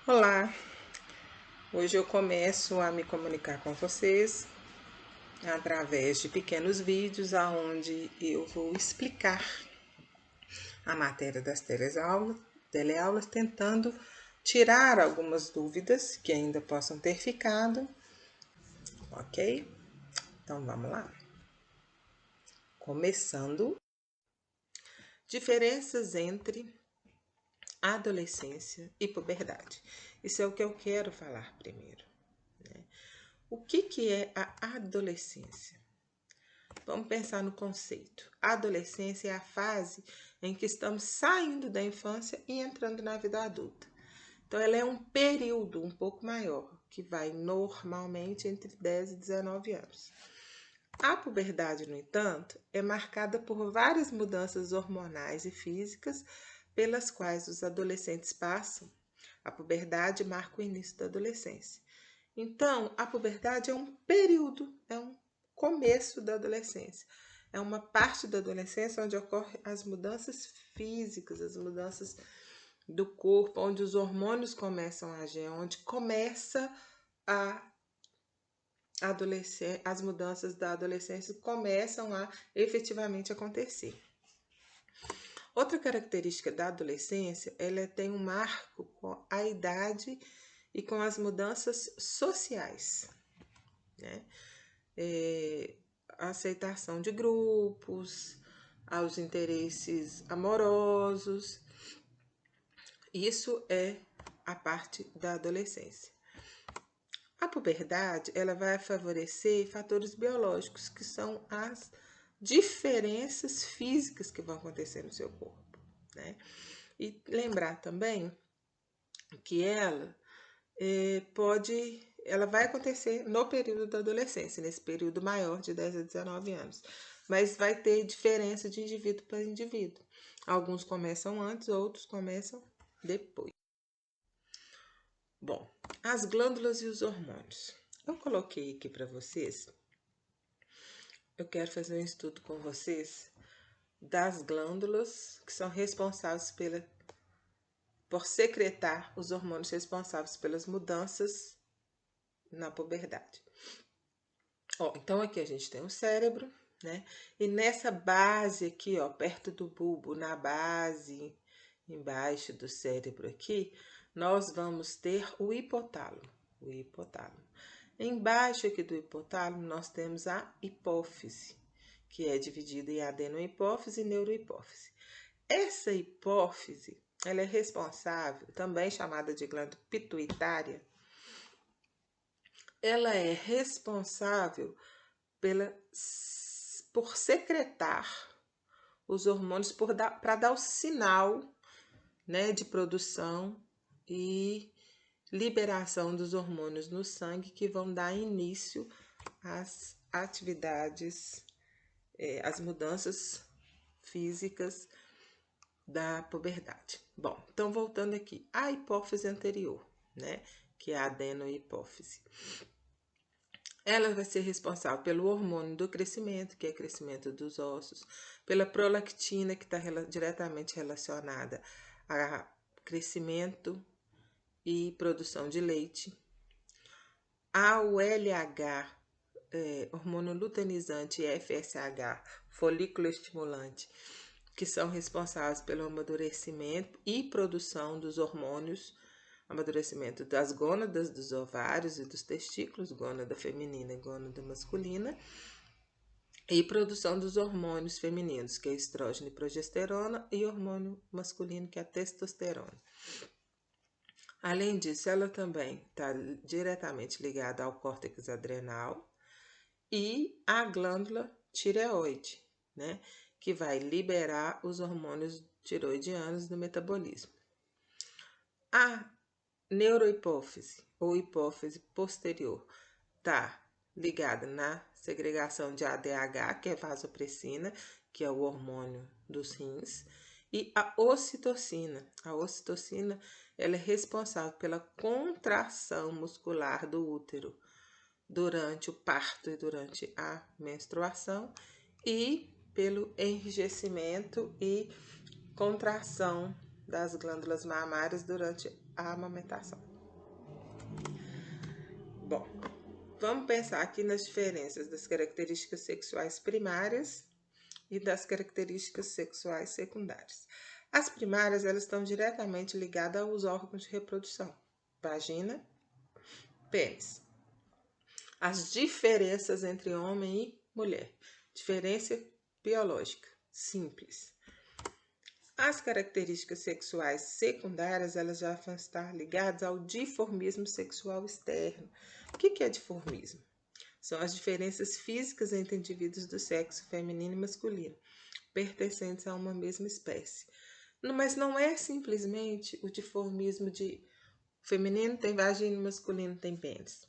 Olá, hoje eu começo a me comunicar com vocês através de pequenos vídeos onde eu vou explicar a matéria das teleaulas, tentando tirar algumas dúvidas que ainda possam ter ficado, ok? Então vamos lá. Começando, diferenças entre adolescência e puberdade. Isso é o que eu quero falar primeiro, né? O que é a adolescência? Vamos pensar no conceito. A adolescência é a fase em que estamos saindo da infância e entrando na vida adulta. Então, ela é um período um pouco maior, que vai normalmente entre 10 e 19 anos. A puberdade, no entanto, é marcada por várias mudanças hormonais e físicas pelas quais os adolescentes passam. A puberdade marca o início da adolescência. Então, a puberdade é um período, é um começo da adolescência. É uma parte da adolescência onde ocorrem as mudanças físicas, as mudanças do corpo, onde os hormônios começam a agir, onde começa as mudanças da adolescência começam a efetivamente acontecer. Outra característica da adolescência, ela tem um marco com a idade e com as mudanças sociais, né? A aceitação de grupos, aos interesses amorosos. Isso é a parte da adolescência. A puberdade, ela vai favorecer fatores biológicos, que são as diferenças físicas que vão acontecer no seu corpo, né? E lembrar também que ela vai acontecer no período da adolescência, nesse período maior de 10 a 19 anos. Mas vai ter diferença de indivíduo para indivíduo. Alguns começam antes, outros começam depois. Bom, as glândulas e os hormônios. Eu coloquei aqui para vocês, eu quero fazer um estudo com vocês das glândulas que são responsáveis por secretar os hormônios responsáveis pelas mudanças na puberdade. Então aqui a gente tem o cérebro, né? E nessa base aqui, perto do bulbo, na base, embaixo do cérebro aqui, nós vamos ter o hipotálamo. Embaixo aqui do hipotálamo, nós temos a hipófise, que é dividida em adenohipófise e neurohipófise. Essa hipófise, ela é responsável, também chamada de glândula pituitária, ela é responsável por secretar os hormônios para dar o sinal, né, de produção e liberação dos hormônios no sangue que vão dar início às atividades, às mudanças físicas da puberdade. Bom, então voltando aqui, a hipófise anterior, né, que é a adenohipófise. Ela vai ser responsável pelo hormônio do crescimento, que é o crescimento dos ossos, pela prolactina, que está diretamente relacionada a crescimento e produção de leite. O LH, hormônio luteinizante, e FSH, folículo estimulante, que são responsáveis pelo amadurecimento e produção dos hormônios, amadurecimento das gônadas, dos ovários e dos testículos, gônada feminina e gônada masculina, e produção dos hormônios femininos, que é estrógeno e progesterona, e hormônio masculino, que é a testosterona. Além disso, ela também está diretamente ligada ao córtex adrenal e à glândula tireoide, né, que vai liberar os hormônios tiroidianos do metabolismo. A neurohipófise ou hipófise posterior está ligada na segregação de ADH, que é vasopressina, que é o hormônio dos rins, e a ocitocina. A ocitocina, ela é responsável pela contração muscular do útero durante o parto e durante a menstruação e pelo enrijecimento e contração das glândulas mamárias durante a amamentação. Bom, vamos pensar aqui nas diferenças das características sexuais primárias e das características sexuais secundárias. As primárias, elas estão diretamente ligadas aos órgãos de reprodução, vagina, pênis. As diferenças entre homem e mulher, diferença biológica, simples. As características sexuais secundárias, elas já vão estar ligadas ao dimorfismo sexual externo. O que é dimorfismo? São as diferenças físicas entre indivíduos do sexo feminino e masculino, pertencentes a uma mesma espécie. Mas não é simplesmente o dimorfismo de feminino tem vagina e masculino tem pênis.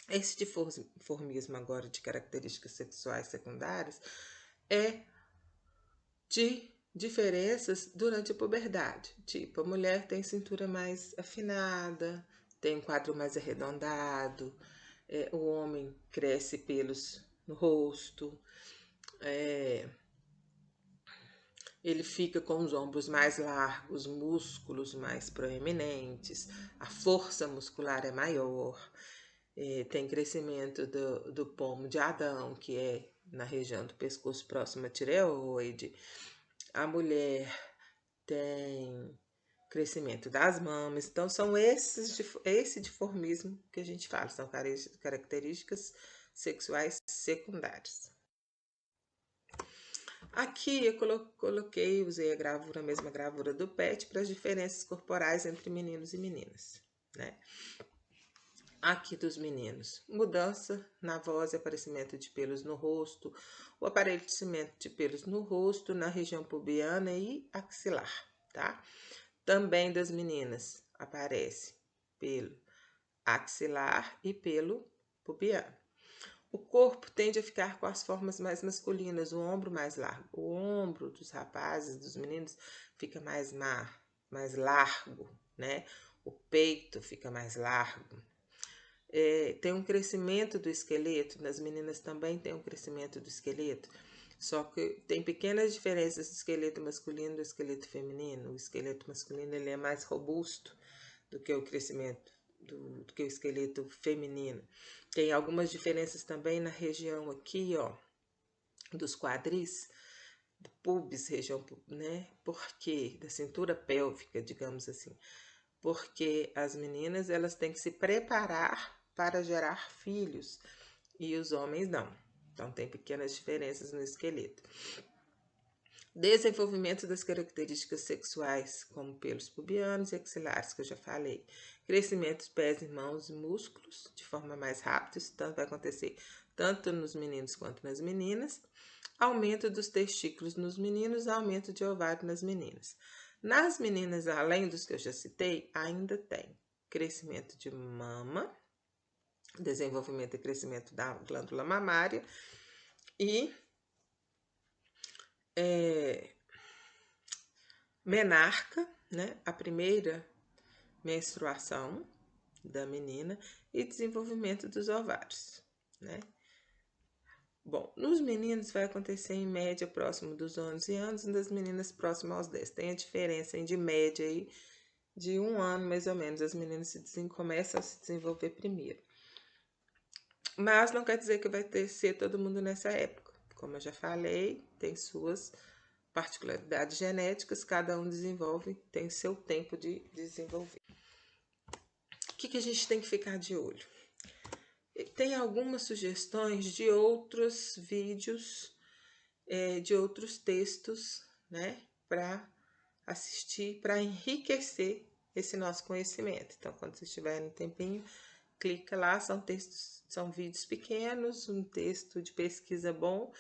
Esse dimorfismo agora de características sexuais secundárias é de diferenças durante a puberdade. Tipo, a mulher tem cintura mais afinada, tem um quadril mais arredondado, o homem cresce pelos no rosto, ele fica com os ombros mais largos, músculos mais proeminentes, a força muscular é maior, tem crescimento do pomo de Adão, que é na região do pescoço próximo à tireoide. A mulher tem crescimento das mamas. Então, são esse dimorfismo que a gente fala, são características sexuais secundárias. Aqui eu usei a mesma gravura do PET para as diferenças corporais entre meninos e meninas, né? Aqui dos meninos, mudança na voz e aparecimento de pelos no rosto, o aparecimento de pelos no rosto, na região pubiana e axilar, tá? Também das meninas aparece pelo axilar e pelo pubiano. O corpo tende a ficar com as formas mais masculinas, o ombro mais largo. O ombro dos rapazes, dos meninos, fica mais largo, né? O peito fica mais largo. Tem um crescimento do esqueleto, nas meninas também tem um crescimento do esqueleto, só que tem pequenas diferenças do esqueleto masculino e do esqueleto feminino. O esqueleto masculino ele é mais robusto do que o crescimento do que o esqueleto feminino. Tem algumas diferenças também na região aqui, ó, dos quadris, do pubis, região, né? Porque da cintura pélvica, digamos assim. Porque as meninas elas têm que se preparar para gerar filhos e os homens não. Então tem pequenas diferenças no esqueleto. Desenvolvimento das características sexuais, como pelos pubianos e axilares, que eu já falei. Crescimento dos pés, mãos e músculos de forma mais rápida, isso vai acontecer tanto nos meninos quanto nas meninas. Aumento dos testículos nos meninos, aumento de ovário nas meninas. Nas meninas, além dos que eu já citei, ainda tem crescimento de mama, desenvolvimento e crescimento da glândula mamária e menarca, né? A primeira menstruação da menina e desenvolvimento dos ovários, né? Bom, nos meninos vai acontecer em média próximo dos 11 anos e nas meninas próximo aos 10. Tem a diferença de média aí de 1 ano mais ou menos. As meninas começam a se desenvolver primeiro. Mas não quer dizer que vai ser todo mundo nessa época. Como eu já falei, tem suas particularidades genéticas, cada um desenvolve, tem seu tempo de desenvolver. O que a gente tem que ficar de olho? Tem algumas sugestões de outros vídeos, de outros textos, né, para assistir, para enriquecer esse nosso conhecimento. Então, quando vocês tiverem um tempinho, clica lá, são textos, são vídeos pequenos, um texto de pesquisa bom,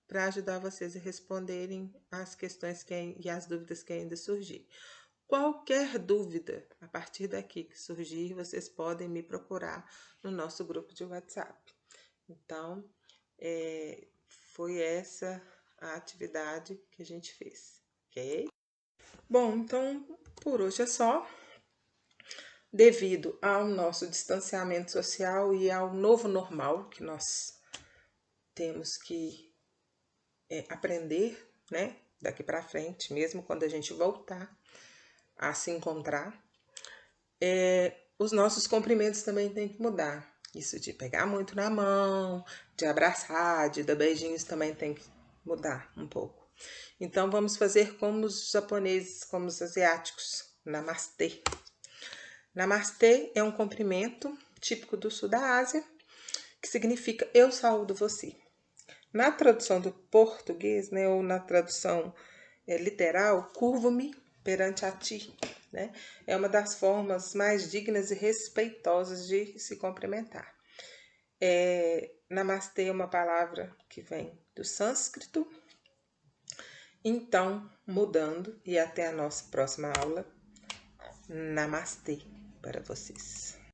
para ajudar vocês a responderem as questões e as dúvidas que ainda surgirem. Qualquer dúvida a partir daqui que surgir, vocês podem me procurar no nosso grupo de WhatsApp. Então, foi essa a atividade que a gente fez, ok? Bom, então, por hoje é só. Devido ao nosso distanciamento social e ao novo normal que nós temos que aprender, né, daqui para frente, mesmo quando a gente voltar, a se encontrar. Os nossos cumprimentos também têm que mudar. Isso de pegar muito na mão, de abraçar, de dar beijinhos também tem que mudar um pouco. Então vamos fazer como os japoneses, como os asiáticos. Namastê. Namastê é um cumprimento típico do sul da Ásia, que significa eu saúdo você. Na tradução do português, né, ou na tradução literal, curvo-me perante a ti, né? É uma das formas mais dignas e respeitosas de se cumprimentar. Namastê é uma palavra que vem do sânscrito. Então, mudando, e até a nossa próxima aula. Namastê para vocês.